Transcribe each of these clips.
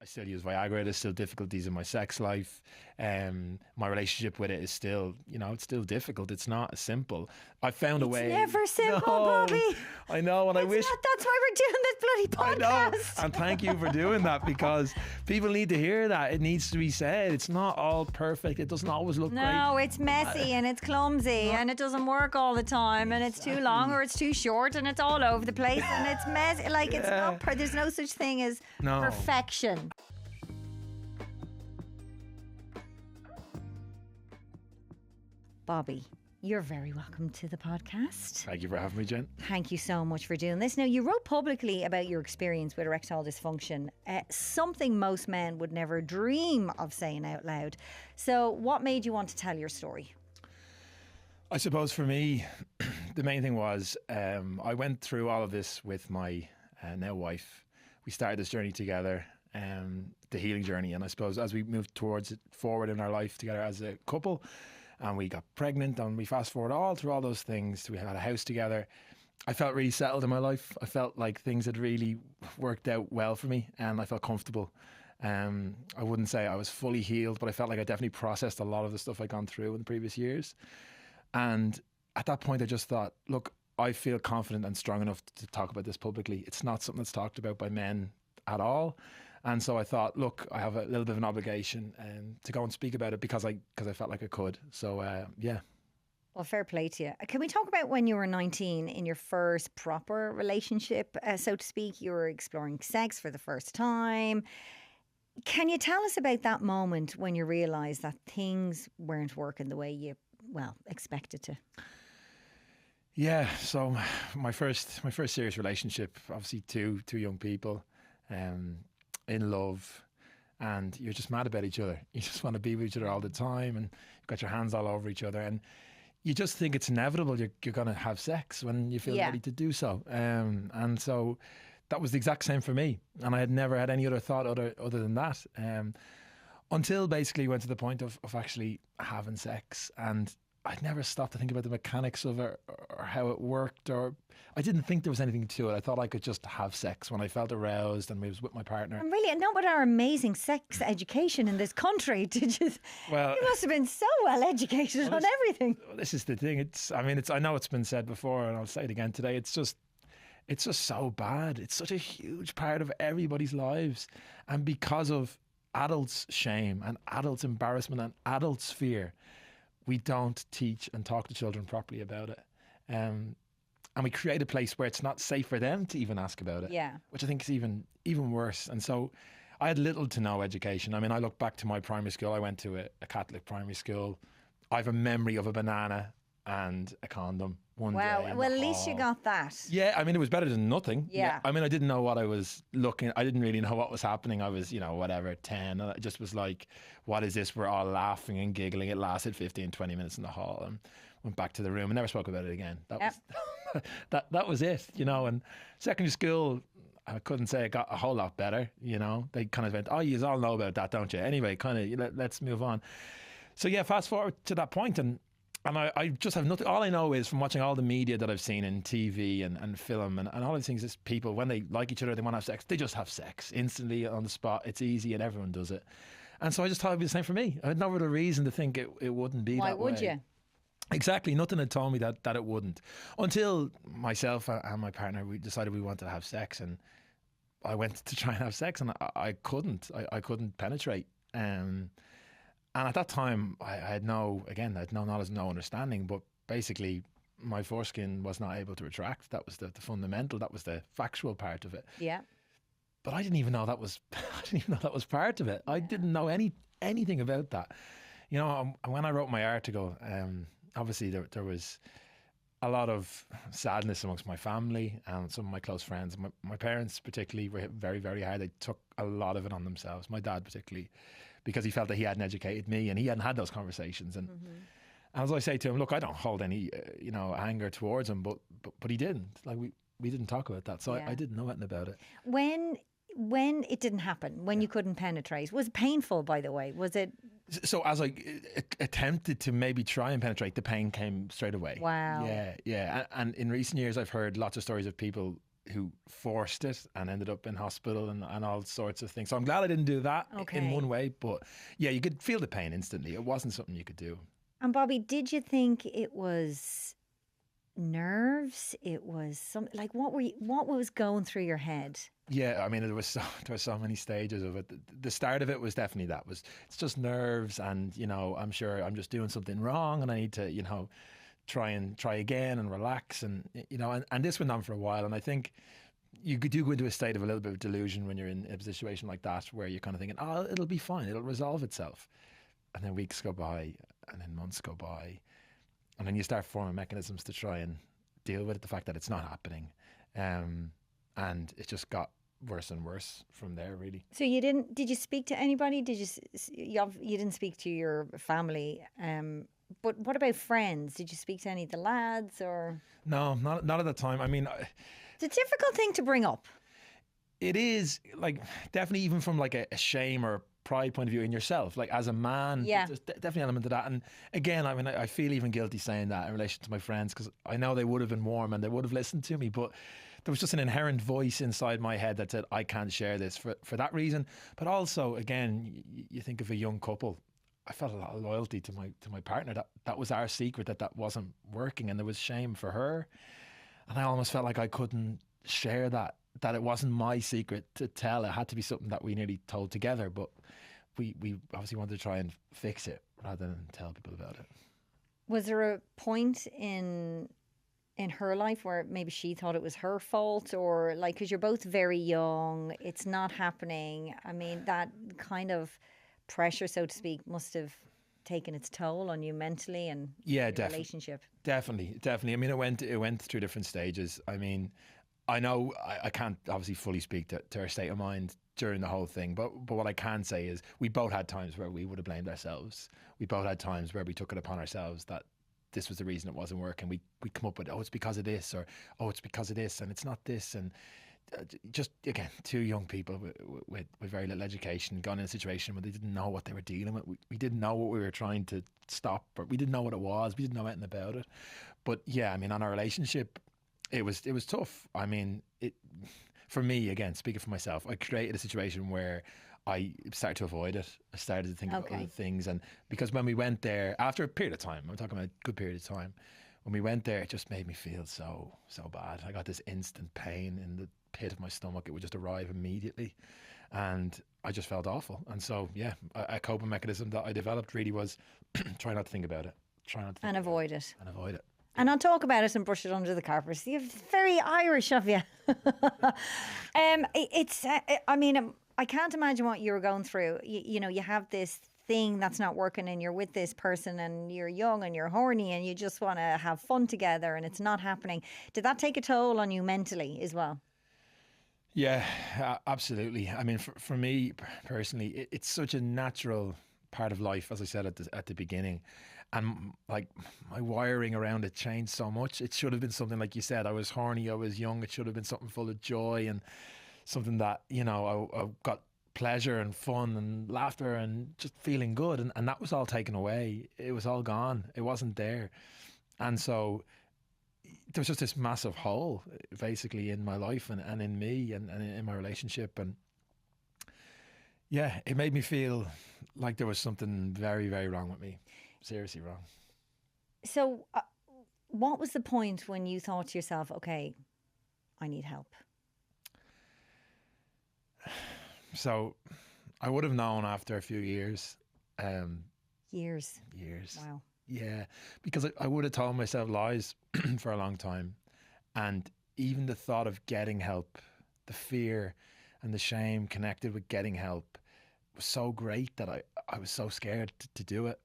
I still use Viagra. There's still difficulties in my sex life. My relationship with it is still, it's still difficult. It's not simple. I found a way. It's never simple, No, Bobby. I know, and I wish. That's why we're doing this bloody I podcast. know, and thank you for doing that, because people need to hear that. It needs to be said. It's not all perfect. It doesn't always look great. No, it's messy and it's clumsy and it doesn't work all the time and it's too long or it's too short and it's all over the place and it's messy. Like it's not. There's no such thing as perfection. Bobby, you're very welcome to the podcast. Thank you for having me, Jen. Thank you so much for doing this. Now, you wrote publicly about your experience with erectile dysfunction, something most men would never dream of saying out loud. So what made you want to tell your story? I suppose for me, the main thing was I went through all of this with my now wife. We started this journey together, the healing journey. And I suppose as we moved towards it forward in our life together as a couple, and we got pregnant and we fast forward all through all those things. We had a house together. I felt really settled in my life. I felt like things had really worked out well for me and I felt comfortable. I wouldn't say I was fully healed, but I felt like I definitely processed a lot of the stuff I'd gone through in the previous years. And at that point, I just thought, look, I feel confident and strong enough to talk about this publicly. It's not something that's talked about by men at all. And so I thought, look, I have a little bit of an obligation to go and speak about it because I felt like I could. So, yeah. Well, fair play to you. Can we talk about when you were 19 in your first proper relationship, so to speak? You were exploring sex for the first time. Can you tell us about that moment when you realised that things weren't working the way you, expected to? Yeah. So my first serious relationship, obviously two young people, in love, and you're just mad about each other. You just want to be with each other all the time, and you've got your hands all over each other, and you just think it's inevitable you're going to have sex when you feel ready to do so. And so that was the exact same for me, and I had never had any other thought other than that, until basically went to the point of actually having sex. And I'd never stopped to think about the mechanics of it or how it worked, or I didn't think there was anything to it. I thought I could just have sex when I felt aroused and I was with my partner. And really, not with our amazing sex education in this country, did you? Well, you must have been so well educated on everything. This is the thing. I know it's been said before, and I'll say it again today. It's just so bad. It's such a huge part of everybody's lives, and because of adults' shame and adults' embarrassment and adults' fear, we don't teach and talk to children properly about it. And we create a place where it's not safe for them to even ask about it. Yeah. Which I think is even worse. And so I had little to no education. I mean, I look back to my primary school. I went to a Catholic primary school. I have a memory of a banana and a condom one day. Wow. Well, at least you got that. Yeah, I mean, it was better than nothing. Yeah. I mean, I didn't know what I was looking. I didn't really know what was happening. I was, 10. And it just was like, what is this? We're all laughing and giggling. It lasted 15, 20 minutes in the hall, and went back to the room and never spoke about it again. That was it, And secondary school, I couldn't say it got a whole lot better, They kind of went, oh, you all know about that, don't you? Anyway, let's move on. So yeah, fast forward to that point, and I just have nothing. All I know is from watching all the media that I've seen in TV and film and all these things is people, when they like each other, they want to have sex. They just have sex instantly on the spot. It's easy and everyone does it. And so I just thought it'd be the same for me. I had no other reason to think it wouldn't be that way. Why would you? Exactly. Nothing had told me that it wouldn't. Until myself and my partner, we decided we wanted to have sex, and I went to try and have sex, and I couldn't. I couldn't penetrate. And at that time, I had no knowledge, no understanding, but basically my foreskin was not able to retract. That was the fundamental, that was the factual part of it. Yeah. But I didn't even know that was part of it. I didn't know anything about that. When I wrote my article, obviously there was a lot of sadness amongst my family and some of my close friends. My parents particularly were hit very, very hard. They took a lot of it on themselves. My dad particularly, because he felt that he hadn't educated me and he hadn't had those conversations. And as I say to him, look, I don't hold any, anger towards him, but he didn't. Like we didn't talk about that, so I didn't know anything about it. When it didn't happen, when you couldn't penetrate, was it painful, by the way? Was it? So as I attempted to maybe try and penetrate, the pain came straight away. Wow. Yeah. And in recent years, I've heard lots of stories of people who forced it and ended up in hospital and all sorts of things. So I'm glad I didn't do that in one way. But yeah, you could feel the pain instantly. It wasn't something you could do. And Bobby, did you think it was nerves? It was what was going through your head? Yeah, I mean, there was so many stages of it. The start of it was definitely it's just nerves, and I'm sure I'm just doing something wrong, and I need to try again and relax, and and this went on for a while. And I think you do go into a state of a little bit of delusion when you're in a situation like that, where you're kind of thinking, oh, it'll be fine, it'll resolve itself. And then weeks go by, and then months go by, and then you start forming mechanisms to try and deal with it, the fact that it's not happening. And it just got worse and worse from there, really. So did you speak to anybody? You didn't speak to your family, but what about friends? Did you speak to any of the lads or? No, not at the time. I mean, it's a difficult thing to bring up. It is, like, definitely, even from like a shame or pride point of view in yourself, like as a man. Yeah, there's definitely an element of that. And again, I mean, I feel even guilty saying that in relation to my friends, because I know they would have been warm and they would have listened to me, but there was just an inherent voice inside my head that said, I can't share this for that reason. But also, again, you think of a young couple. I felt a lot of loyalty to my partner. That was our secret, that wasn't working, and there was shame for her. And I almost felt like I couldn't share that it wasn't my secret to tell. It had to be something that we nearly told together. But we obviously wanted to try and fix it rather than tell people about it. Was there a point in her life where maybe she thought it was her fault, or like, because you're both very young, it's not happening? I mean, that kind of pressure, so to speak, must have taken its toll on you mentally and your relationship. Definitely. I mean, it went through different stages. I mean, I know I can't obviously fully speak to her state of mind during the whole thing, but what I can say is we both had times where we would have blamed ourselves. We both had times where we took it upon ourselves that this was the reason it wasn't working. We'd come up with, oh, it's because of this, or oh, it's because of this, and it's not this. And just, again, two young people with very little education, gone in a situation where they didn't know what they were dealing with. We didn't know what we were trying to stop, or we didn't know what it was. We didn't know anything about it. But yeah, I mean, on our relationship, it was tough. I mean, for me, again, speaking for myself, I created a situation where I started to avoid it. I started to think of other things. And because when we went there, after a period of time, I'm talking about a good period of time, when we went there, it just made me feel so bad. I got this instant pain in the pit of my stomach. It would just arrive immediately. And I just felt awful. And so, yeah, a coping mechanism that I developed really was try not to think about it. And avoid it. And not talk about it and brush it under the carpet. You're very Irish of you. I mean, I can't imagine what you were going through. You have this thing that's not working, and you're with this person, and you're young and you're horny, and you just want to have fun together, and it's not happening. Did that take a toll on you mentally as well? Yeah, absolutely. I mean, for me personally, it's such a natural part of life, as I said at the beginning. And like, my wiring around it changed so much. It should have been something, like you said, I was horny, I was young. It should have been something full of joy and something that, I got pleasure and fun and laughter and just feeling good. And that was all taken away. It was all gone. It wasn't there. And so there was just this massive hole, basically, in my life and in me and in my relationship. And yeah, it made me feel like there was something very, very wrong with me. Seriously wrong. So what was the point when you thought to yourself, okay, I need help? So I would have known after a few years. Years. Wow. Yeah, because I would have told myself lies for a long time. And even the thought of getting help, the fear and the shame connected with getting help was so great that I was so scared to do it.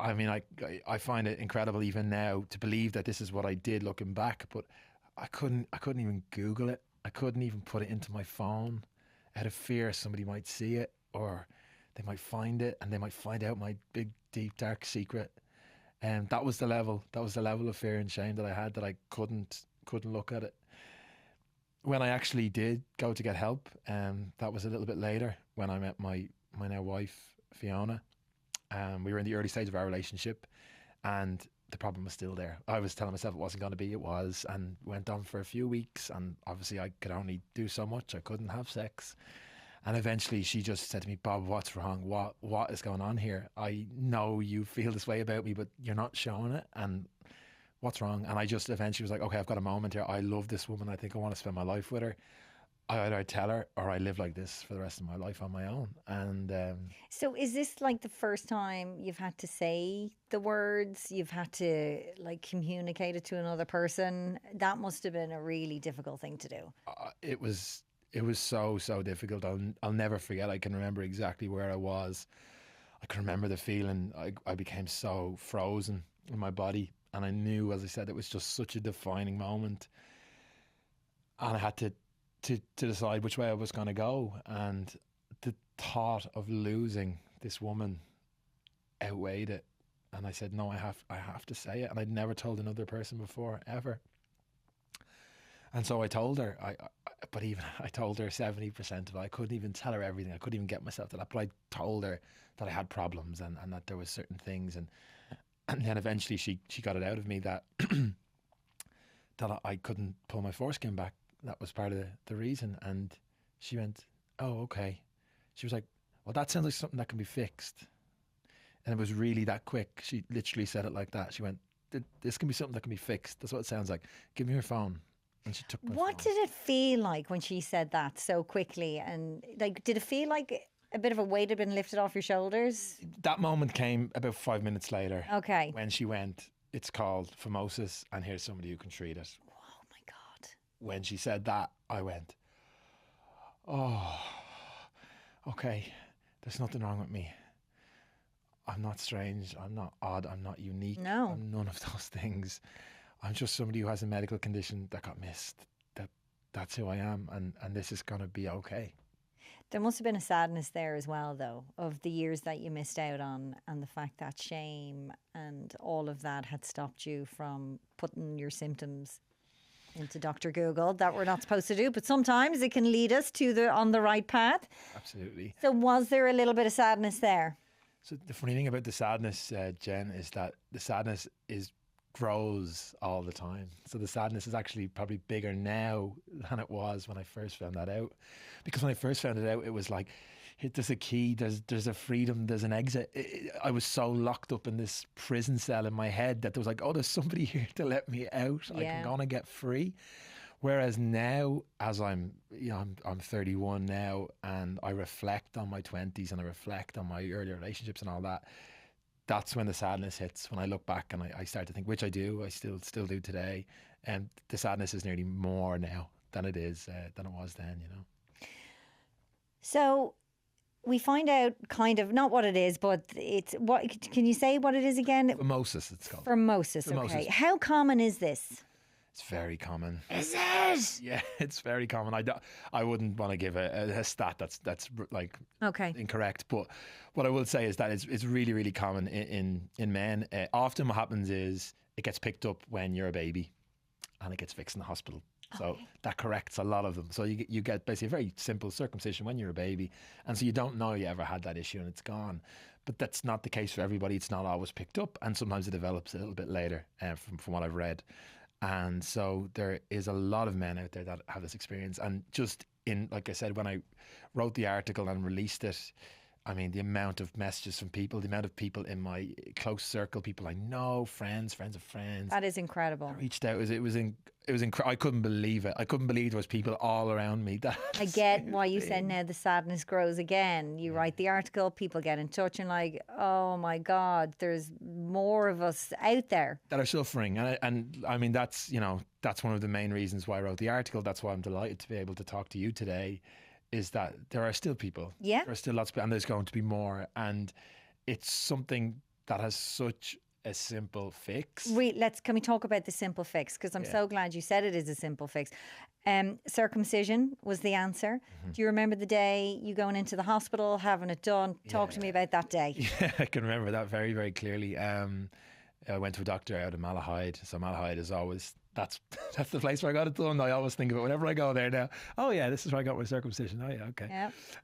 I mean, I find it incredible even now to believe that this is what I did looking back, but I couldn't even Google it. I couldn't even put it into my phone out of fear somebody might see it, or they might find it and they might find out my big, deep, dark secret. And that was the level of fear and shame that I had, that I couldn't look at it. When I actually did go to get help, that was a little bit later, when I met my now wife, Fiona. We were in the early stage of our relationship, and the problem was still there. I was telling myself it wasn't going to be, it was, and went on for a few weeks. And obviously I could only do so much. I couldn't have sex. And eventually she just said to me, Bob, what's wrong? What is going on here? I know you feel this way about me, but you're not showing it. And what's wrong? And I just eventually was like, okay, I've got a moment here. I love this woman. I think I want to spend my life with her. I either tell her or I live like this for the rest of my life on my own. And so is this like the first time you've had to say the words, you've had to like communicate it to another person? That must have been a really difficult thing to do. It was so difficult. I'll never forget. I can remember exactly where I was. I can remember the feeling. I became so frozen in my body. And I knew, as I said, it was just such a defining moment. And I had to decide which way I was going to go. And the thought of losing this woman outweighed it. And I said, no, I have to say it. And I'd never told another person before, ever. And so I told her, but even I told her 70% of it. I couldn't even tell her everything. I couldn't even get myself to that. But I told her that I had problems and that there was certain things. And then eventually she got it out of me that that I couldn't pull my foreskin back. That was part of the reason. And she went, oh, okay. She was like, well, that sounds like something that can be fixed. And it was really that quick. She literally said it like that. She went, this can be something that can be fixed. That's what it sounds like. Give me your phone. And she took my phone. What did it feel like when she said that so quickly? And like, did it feel like a bit of a weight had been lifted off your shoulders? That moment came about 5 minutes later. Okay. When she went, it's called phimosis, and here's somebody who can treat it. Oh my God. When she said that, I went, oh, okay, there's nothing wrong with me. I'm not strange. I'm not odd. I'm not unique. No. I'm none of those things. I'm just somebody who has a medical condition that got missed. That's who I am, and this is going to be okay. There must have been a sadness there as well, though, of the years that you missed out on and the fact that shame and all of that had stopped you from putting your symptoms into Dr. Google that we're not supposed to do. But sometimes it can lead us to on the right path. Absolutely. So was there a little bit of sadness there? So the funny thing about the sadness, Jen, is that the sadness grows all the time. So the sadness is actually probably bigger now than it was when I first found that out. Because when I first found it out, it was like, there's a key, there's a freedom, there's an exit. I was so locked up in this prison cell in my head that there was like, oh, there's somebody here to let me out. Yeah. I'm gonna get free. Whereas now, as I'm 31 now, and I reflect on my 20s and I reflect on my earlier relationships and all that, that's when the sadness hits. When I look back and I start to think, which I do, I still do today, and the sadness is nearly more now than it was then, you know. So we find out kind of not what it is, but it's what. Can you say what it is again? Phimosis, it's called. Phimosis. Okay. How common is this? It's very common. Is it? Yeah, it's very common. I wouldn't want to give a stat that's like okay incorrect, but what I will say is that it's really, really common in men. Often what happens is it gets picked up when you're a baby and it gets fixed in the hospital. So that corrects a lot of them. So you get basically a very simple circumcision when you're a baby, and so you don't know you ever had that issue and it's gone. But that's not the case for everybody. It's not always picked up, and sometimes it develops a little bit later from what I've read. And so there is a lot of men out there that have this experience. And just like I said, when I wrote the article and released it, I mean, the amount of messages from people, the amount of people in my close circle, people I know, friends of friends. That is incredible. Reached out. It was I couldn't believe it. I couldn't believe there was people all around me. I get why you said now the sadness grows again. You write the article, people get in touch and like, oh my God, there's more of us out there that are suffering. And I mean, that's one of the main reasons why I wrote the article. That's why I'm delighted to be able to talk to you today, is that there are still people. Yeah. There are still lots of people, and there's going to be more. And it's something that has such a simple fix. Can we talk about the simple fix? Because I'm so glad you said it is a simple fix. Circumcision was the answer. Mm-hmm. Do you remember the day you going into the hospital, having it done? Talk to me about that day. Yeah, I can remember that very, very clearly. I went to a doctor out in Malahide. So Malahide is always, that's the place where I got it done. I always think of it whenever I go there now. Oh yeah, this is where I got my circumcision. Oh yeah, okay.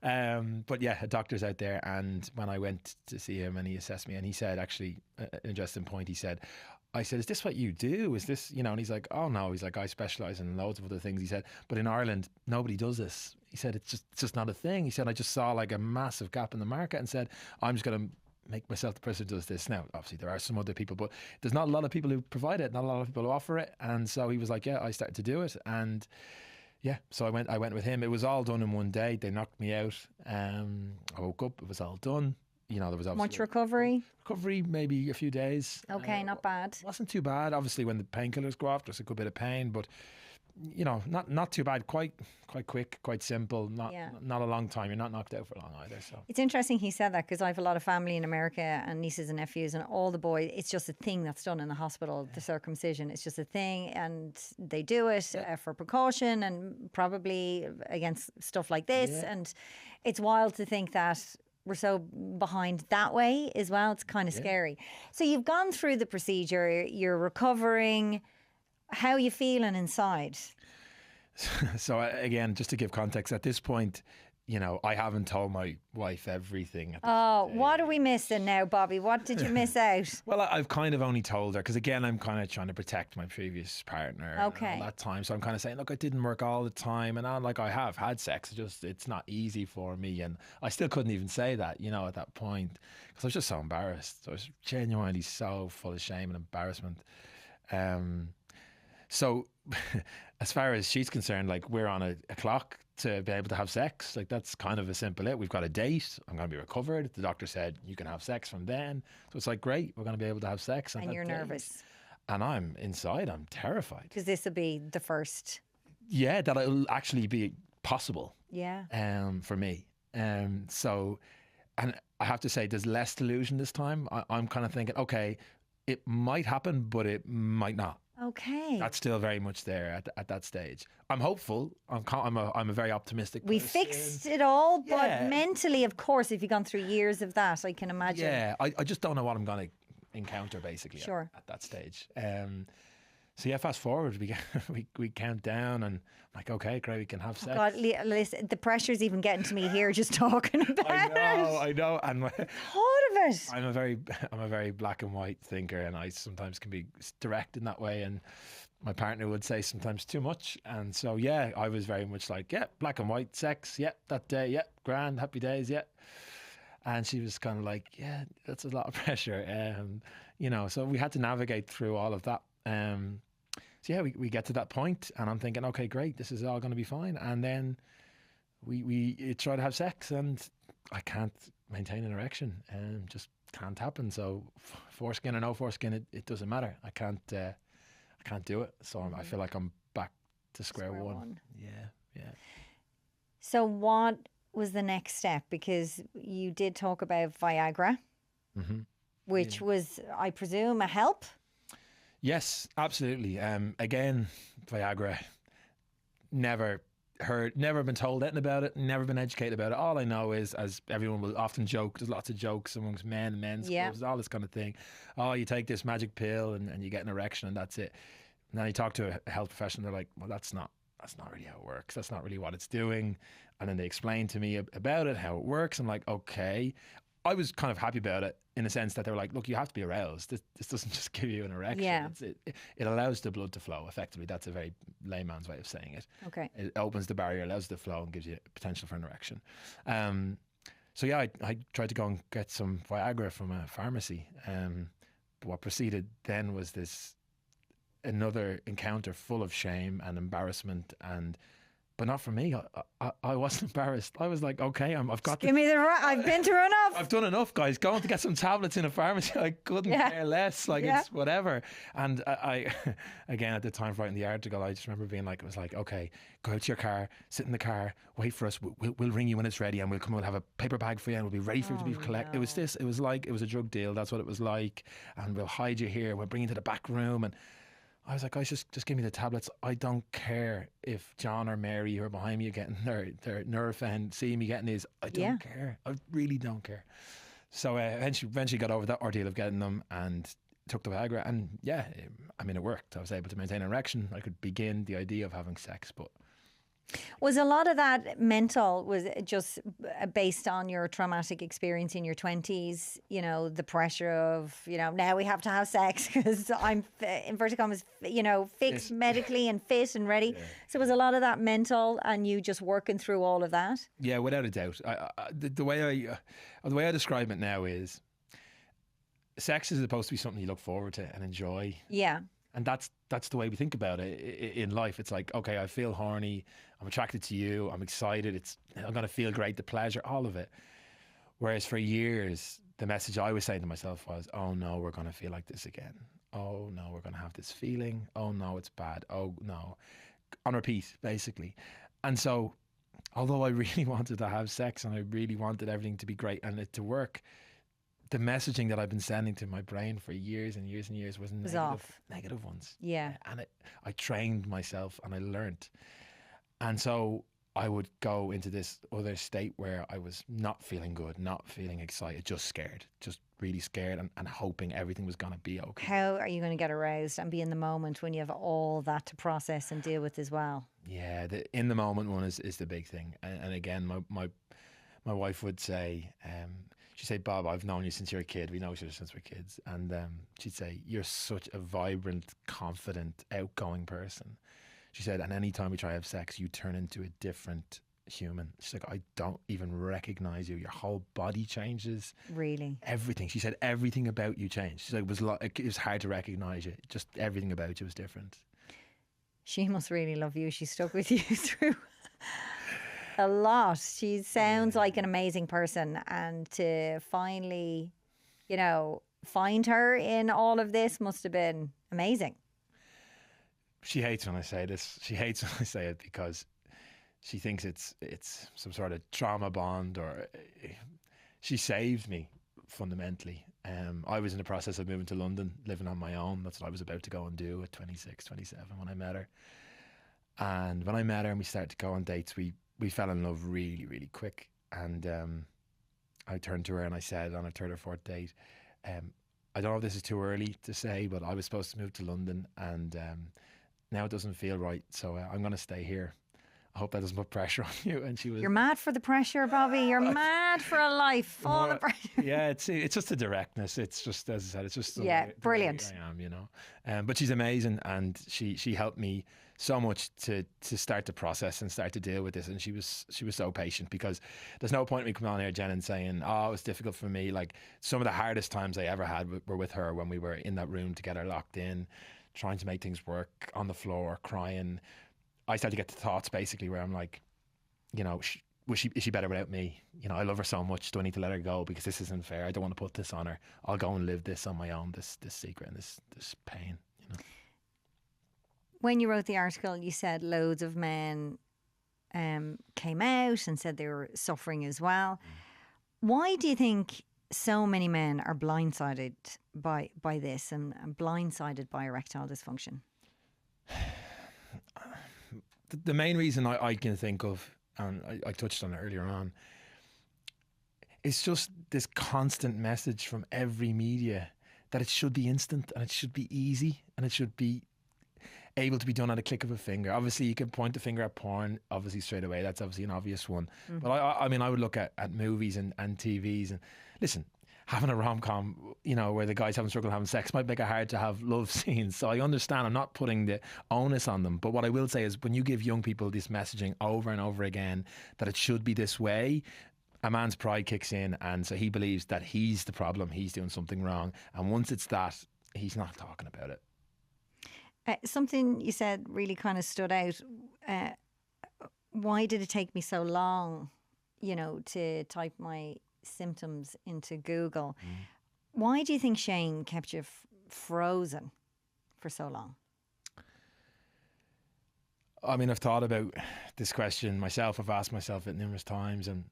Yeah. But yeah, a doctor's out there, and when I went to see him and he assessed me, and he said, actually, an interesting point, he said, I said, is this what you do? Is this, and he's like, oh no. He's like, I specialise in loads of other things. He said, but in Ireland, nobody does this. He said, it's just not a thing. He said, I just saw like a massive gap in the market and said, I'm just going to make myself the person who does this. Now, obviously there are some other people, but there's not a lot of people who provide it, not a lot of people who offer it. And so he was like, yeah, I started to do it. And yeah, so I went with him. It was all done in one day. They knocked me out. I woke up, it was all done. There was obviously much recovery. Maybe a few days. Okay, not bad. Wasn't too bad. Obviously, when the painkillers go off, there's a good bit of pain, but not too bad. Quite quick, quite simple. Not a long time. You're not knocked out for long either. So it's interesting he said that, because I have a lot of family in America and nieces and nephews, and all the boys. It's just a thing that's done in the hospital. The circumcision. It's just a thing, and they do it for precaution and probably against stuff like this. Yeah. And it's wild to think that we're so behind that way as well. It's kind of scary. So you've gone through the procedure. You're recovering. How are you feeling inside? So again, just to give context, at this point, I haven't told my wife everything. What are we missing now, Bobby? What did you miss out? Well, I've kind of only told her because, again, I'm kind of trying to protect my previous partner all that time. So I'm kind of saying, look, it didn't work all the time. And I have had sex. It's not easy for me. And I still couldn't even say that, at that point, because I was just so embarrassed. I was genuinely so full of shame and embarrassment. So as far as she's concerned, like, we're on a clock to be able to have sex. Like, that's kind of a simple it. We've got a date. I'm going to be recovered. The doctor said you can have sex from then. So it's like, great, we're going to be able to have sex. And you're nervous. And I'm inside, terrified. Because this will be the first. Yeah, that it'll actually be possible. Yeah. For me. So, and I have to say, there's less delusion this time. I'm kind of thinking, okay, it might happen, but it might not. Okay. That's still very much there at that stage. I'm hopeful. I'm a very optimistic person. We fixed it all, but mentally, of course, if you've gone through years of that, I can imagine. Yeah, I just don't know what I'm going to encounter, basically, at that stage. So yeah, fast forward, we count down, and I'm like, okay, great, we can have sex. God, listen, the pressure's even getting to me here just talking about it. I know. And Thought of it. I'm a very black and white thinker, and I sometimes can be direct in that way, and my partner would say sometimes too much. And so yeah, I was very much like, yeah, black and white sex, yeah, that day, yeah, grand, happy days, yeah. And she was kind of like, yeah, that's a lot of pressure. So we had to navigate through all of that. So yeah, we get to that point, and I'm thinking, okay, great, this is all going to be fine. And then we try to have sex, and I can't maintain an erection, and just can't happen. So foreskin or no foreskin, it doesn't matter. I can't do it. So I feel like I'm back to square one. Yeah. So what was the next step? Because you did talk about Viagra, which was, I presume, a help. Yes, absolutely. Again, Viagra, never been told anything about it, never been educated about it. All I know is, as everyone will often joke, there's lots of jokes amongst men and men's clubs, all this kind of thing. Oh, you take this magic pill and you get an erection and that's it. And then you talk to a health professional, they're like, well, that's not really how it works. That's not really what it's doing. And then they explain to me about it, how it works. I'm like, okay. I was kind of happy about it in a sense that they were like, look, you have to be aroused. This doesn't just give you an erection. Yeah. It allows the blood to flow, effectively. That's a very layman's way of saying it. Okay. It opens the barrier, allows the flow, and gives you potential for an erection. So yeah, I tried to go and get some Viagra from a pharmacy. But what proceeded then was another encounter full of shame and embarrassment, but not for me. I wasn't embarrassed. I was like, okay, I've got. Give me I've been through enough. I've done enough, guys. Going to get some tablets in a pharmacy, I couldn't care less. Like, it's whatever. And I again, at the time of writing the article, I just remember being like, it was like, okay, go out to your car, sit in the car, wait for us. We'll ring you when it's ready, and we'll have a paper bag for you, and we'll be ready for you to be collected. No. It was like, it was a drug deal. That's what it was like. And we'll hide you here. We'll bring you to the back room, and I was like, guys, just give me the tablets. I don't care if John or Mary who are behind me are getting their Nurofen, see me getting these. I don't care. I really don't care. So eventually got over that ordeal of getting them and took the Viagra. And yeah, I mean, it worked. I was able to maintain an erection. I could begin the idea of having sex, but Was a lot of that mental? Was it just based on your traumatic experience in your 20s? You know, the pressure of, you know, now we have to have sex because I'm, inverted commas, you know, fixed Yes. medically and fit and ready. Yeah. So was a lot of that mental and you just working through all of that? Yeah, without a doubt. The way I describe it now is sex is supposed to be something you look forward to and enjoy. Yeah. And that's the way we think about it in life. It's like, okay, I feel horny, I'm attracted to you, I'm excited, I'm going to feel great, the pleasure, all of it. Whereas for years, the message I was saying to myself was, oh no, we're going to feel like this again. Oh no, we're going to have this feeling. Oh no, it's bad. Oh no. On repeat, basically. And so, although I really wanted to have sex and I really wanted everything to be great and it to work, the messaging that I've been sending to my brain for years and years and years was negative ones. Yeah. And I trained myself and I learned. And so I would go into this other state where I was not feeling good, not feeling excited, just scared, just really scared and hoping everything was going to be okay. How are you going to get aroused and be in the moment when you have all that to process and deal with as well? Yeah, the in the moment one is the big thing. And again, my wife would say, she'd say, Bob, I've known you since you're a kid. We know each other since we're kids. And she'd say, you're such a vibrant, confident, outgoing person. She said, and any time we try to have sex, you turn into a different human. She's like, I don't even recognize you. Your whole body changes. Really? Everything. She said, everything about you changed. She's like, it was hard to recognize you. Just everything about you was different. She must really love you. She stuck with you through a lot. She sounds like an amazing person. And to finally, you know, find her in all of this must have been amazing. She hates when I say this. She hates when I say it because she thinks it's some sort of trauma bond, or she saved me fundamentally. I was in the process of moving to London, living on my own. That's what I was about to go and do at 26, 27 when I met her. And when I met her and we started to go on dates, we fell in love really, really quick. And I turned to her and I said on our third or fourth date, I don't know if this is too early to say, but I was supposed to move to London and now it doesn't feel right. So I'm going to stay here. I hope that doesn't put pressure on you. And she was... You're mad for the pressure, Bobby. You're mad for a life full of pressure. Yeah, it's just the directness. It's just, as I said, it's just brilliant. The way I am, you know. But she's amazing, and she helped me so much to start the process and start to deal with this. And she was so patient, because there's no point in me coming on here, Jen, and saying, oh, it was difficult for me. Like, some of the hardest times I ever had were with her, when we were in that room together, locked in, trying to make things work, on the floor, crying. I started to get the thoughts basically where I'm like, you know, is she better without me? You know, I love her so much. Do I need to let her go because this isn't fair? I don't want to put this on her. I'll go and live this on my own, this secret and this pain, you know. When you wrote the article, you said loads of men came out and said they were suffering as well. Why do you think so many men are blindsided by this and blindsided by erectile dysfunction? The main reason I can think of, and I touched on it earlier on, it's just this constant message from every media that it should be instant and it should be easy and it should be able to be done at a click of a finger. Obviously, you can point the finger at porn, obviously, straight away. That's obviously an obvious one. Mm-hmm. But I mean, I would look at movies and TVs and listen, having a rom-com, you know, where the guys having struggle having sex might make it hard to have love scenes. So I understand, I'm not putting the onus on them. But what I will say is, when you give young people this messaging over and over again, that it should be this way, a man's pride kicks in, and so he believes that he's the problem, he's doing something wrong. And once it's that, he's not talking about it. Something you said really kind of stood out. Why did it take me so long, you know, to type my symptoms into Google? Why do you think Shane kept you frozen for so long? I mean, I've thought about this question myself. I've asked myself it numerous times, and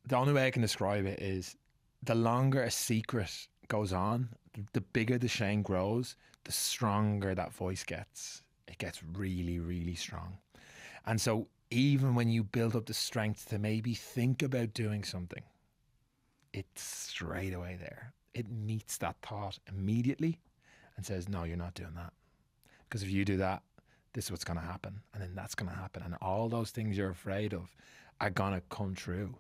the only way I can describe it is, the longer a secret goes on, the bigger the shame grows, the stronger that voice gets. It gets really, really strong. And so even when you build up the strength to maybe think about doing something, it's straight away there. It meets that thought immediately and says, no, you're not doing that. Because if you do that, this is what's going to happen, and then that's going to happen, and all those things you're afraid of are going to come true.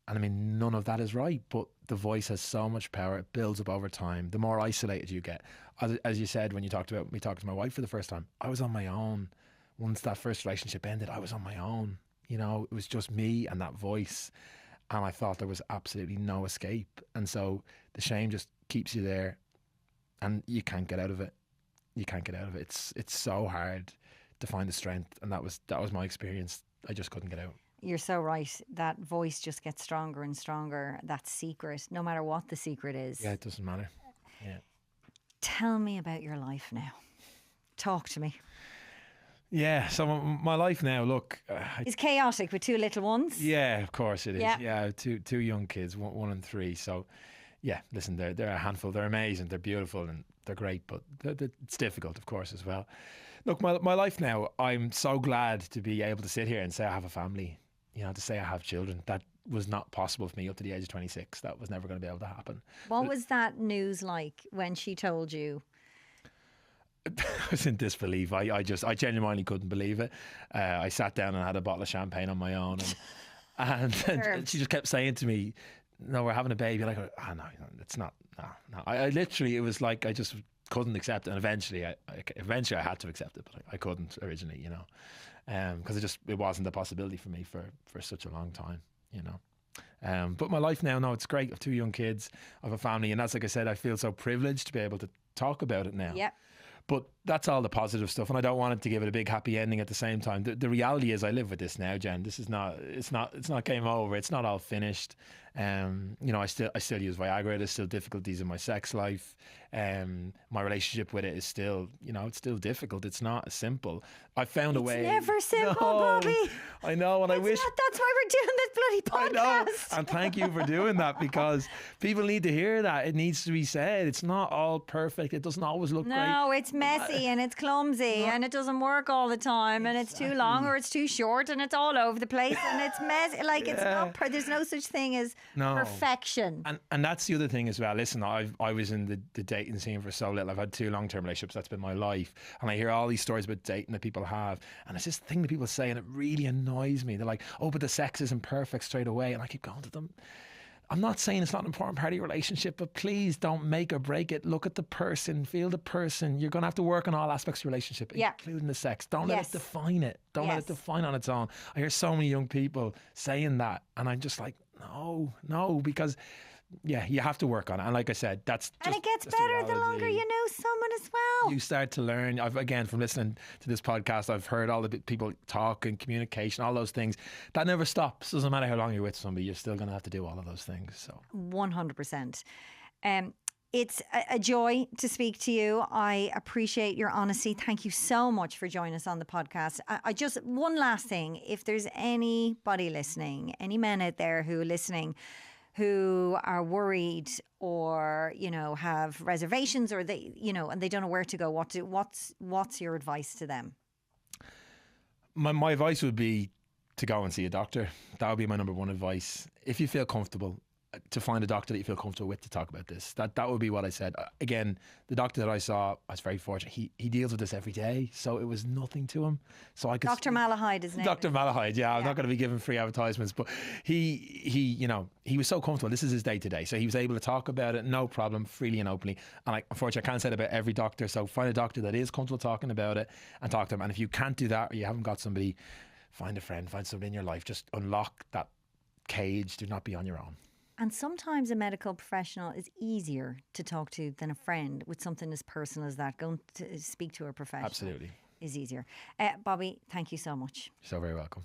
And I mean, none of that is right, but the voice has so much power. It builds up over time. The more isolated you get, as you said, when you talked about me talking to my wife for the first time, I was on my own. Once that first relationship ended, I was on my own. You know, it was just me and that voice. And I thought there was absolutely no escape. And so the shame just keeps you there, and you can't get out of it. You can't get out of it. It's so hard to find the strength. And that was my experience. I just couldn't get out. You're so right. That voice just gets stronger and stronger. That secret, no matter what the secret is. Yeah, it doesn't matter. Yeah. Tell me about your life now. Talk to me. Yeah, so my life now, look. It's chaotic with two little ones. Yeah, of course it is. Yeah. Yeah, two young kids, one and three. So, yeah, listen, they're a handful. They're amazing. They're beautiful and they're great, but it's difficult, of course, as well. Look, my life now, I'm so glad to be able to sit here and say I have a family. You know, to say I have children. That was not possible for me up to the age of 26. That was never going to be able to happen. What was that news like when she told you? I was in disbelief. I genuinely couldn't believe it. I sat down and had a bottle of champagne on my own, and she just kept saying to me, "No, we're having a baby." Like, oh no, it's not. No. I literally, it was like I just couldn't accept it, and eventually I had to accept it, but I couldn't originally, you know, because it wasn't a possibility for me for such a long time, you know. But my life now, no, it's great. I have two young kids, I have a family, and that's, like I said, I feel so privileged to be able to talk about it now. Yep. But that's all the positive stuff, and I don't want it to give it a big happy ending at the same time. The reality is, I live with this now, Jen. This is not. It's not game over. It's not all finished. You know, I still use Viagra. There's still difficulties in my sex life. My relationship with it is still, you know, it's still difficult. It's not as simple. I found a way. It's never simple, No, Bobby. I know, and I wish. That's why we're doing this bloody podcast. I know, and thank you for doing that, because people need to hear that. It needs to be said. It's not all perfect. It doesn't always look great. No, it's messy and it's clumsy and it doesn't work all the time, and it's too long or it's too short and it's all over the place and it's messy. Like, it's not. There's no such thing as perfection. And that's the other thing as well. Listen, I was in the dating scene for so little. I've had 2 long-term relationships. That's been my life, and I hear all these stories about dating that people have, and it's this thing that people say, and it really annoys me. They're like, "Oh, but the sex isn't perfect straight away," and I keep going to them, I'm not saying it's not an important part of your relationship, but please don't make or break it. Look at the person, feel the person. You're going to have to work on all aspects of your relationship, including the sex. Don't let it define it. Don't let it define on its own. I hear so many young people saying that, and I'm just like, no, because you have to work on it. And like I said, and it gets better the longer you know someone as well. You start to learn. Again, from listening to this podcast, I've heard all the people talk and communication, all those things. That never stops. Doesn't matter how long you're with somebody, you're still going to have to do all of those things. So 100%. It's a joy to speak to you. I appreciate your honesty. Thank you so much for joining us on the podcast. I just, one last thing, if there's anybody listening, any men out there who are listening who are worried or, you know, have reservations, or they, you know, and they don't know where to go, what's your advice to them? My advice would be to go and see a doctor. That would be my number one advice. If you feel comfortable, to find a doctor that you feel comfortable with to talk about this. That would be what I said. Again, the doctor that I saw, I was very fortunate. He deals with this every day, so it was nothing to him. So I could. Dr. Malahide, isn't it? Dr. Malahide, yeah. I'm not going to be giving free advertisements, but he, you know, he was so comfortable. This is his day to day, so he was able to talk about it, no problem, freely and openly. And unfortunately, I can't say that about every doctor. So find a doctor that is comfortable talking about it and talk to them. And if you can't do that, or you haven't got somebody, find a friend, find somebody in your life. Just unlock that cage. Do not be on your own. And sometimes a medical professional is easier to talk to than a friend with something as personal as that. Going to speak to a professional Absolutely is easier. Bobby, thank you so much. You're so very welcome.